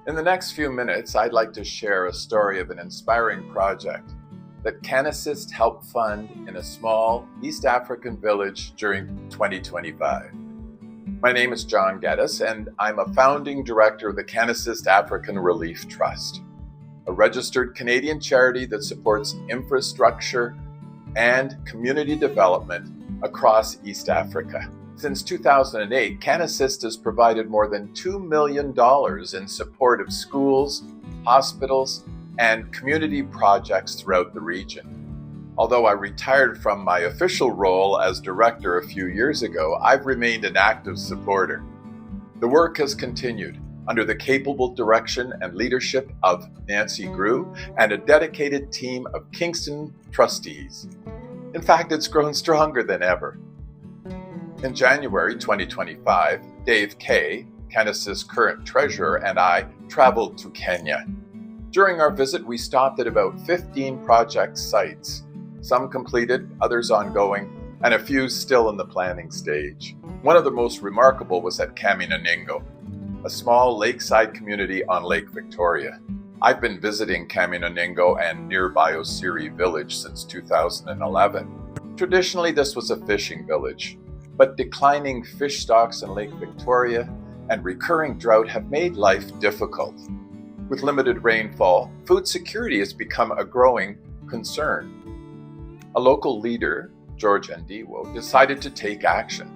In the next few minutes, I'd like to share a story of an inspiring project that CanAssist helped fund in a small East African village during 2025. My name is John Geddes, and I'm a founding director of the CanAssist African Relief Trust, a registered Canadian charity that supports infrastructure and community development across East Africa. Since 2008, CanAssist has provided more than $2 million in support of schools, hospitals, and community projects throughout the region. Although I retired from my official role as director a few years ago, I've remained an active supporter. The work has continued under the capable direction and leadership of Nancy Grew and a dedicated team of Kingston trustees. In fact, it's grown stronger than ever. In January 2025, Dave Kay, CanAssist's current treasurer, and I traveled to Kenya. During our visit, we stopped at about 15 project sites, some completed, others ongoing, and a few still in the planning stage. One of the most remarkable was at Kamin Oningo, a small lakeside community on Lake Victoria. I've been visiting Kamin Oningo and nearby Osiri village since 2011. Traditionally, this was a fishing village, but declining fish stocks in Lake Victoria and recurring drought have made life difficult. With limited rainfall, food security has become a growing concern. A local leader, George Ndiwo, decided to take action.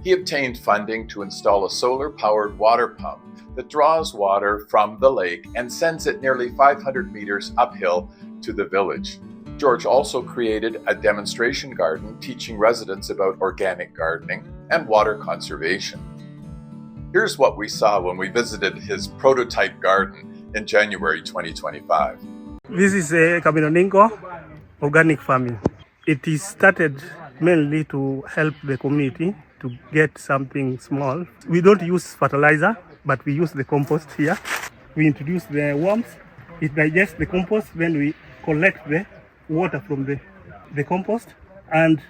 He obtained funding to install a solar-powered water pump that draws water from the lake and sends it nearly 500 meters uphill to the village. George also created a demonstration garden teaching residents about organic gardening and water conservation. Here's what we saw when we visited his prototype garden in January 2025. This is Kamin Oningo organic farming. It is started mainly to help the community to get something small. We don't use fertilizer, but we use the compost here. We introduce the worms, it digests the compost, then we collect the water from the compost and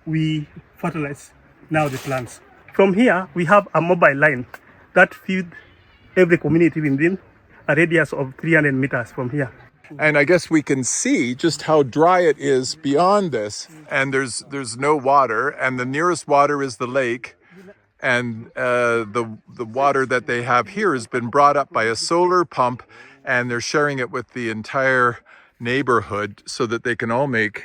we fertilize now the plants. From here, we have a mobile line that feeds every community within a radius of 300 meters from here. And I guess we can see just how dry it is beyond this, and there's no water, and the nearest water is the lake, and the water that they have here has been brought up by a solar pump, and they're sharing it with the entire neighborhood so that they can all make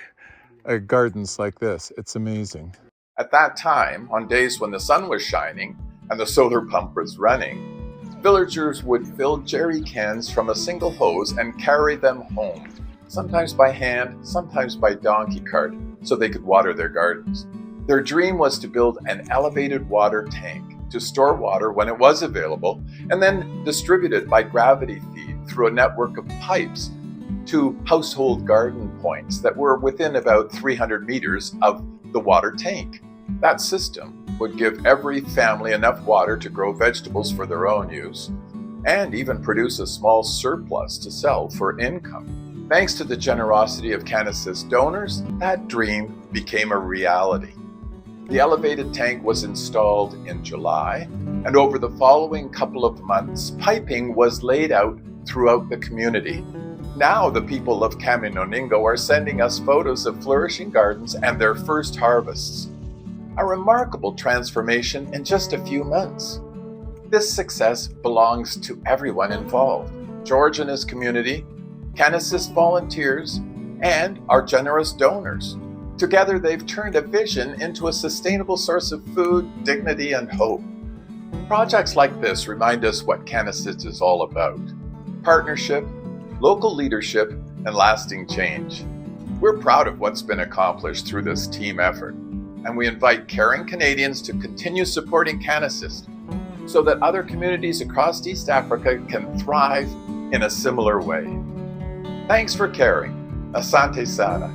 gardens like this. It's amazing. At that time, on days when the sun was shining and the solar pump was running, villagers would fill jerry cans from a single hose and carry them home, sometimes by hand, sometimes by donkey cart, so they could water their gardens. Their dream was to build an elevated water tank to store water when it was available, and then distribute it by gravity feed through a network of pipes to household garden points that were within about 300 meters of the water tank. That system would give every family enough water to grow vegetables for their own use, and even produce a small surplus to sell for income. Thanks to the generosity of CanAssist donors, that dream became a reality. The elevated tank was installed in July, and over the following couple of months, piping was laid out throughout the community. Now the people of Kamin Oningo are sending us photos of flourishing gardens and their first harvests. A remarkable transformation in just a few months. This success belongs to everyone involved: George and his community, CanAssist volunteers, and our generous donors. Together, they've turned a vision into a sustainable source of food, dignity, and hope. Projects like this remind us what CanAssist is all about: partnership, local leadership, and lasting change. We're proud of what's been accomplished through this team effort, and we invite caring Canadians to continue supporting CanAssist so that other communities across East Africa can thrive in a similar way. Thanks for caring. Asante sana.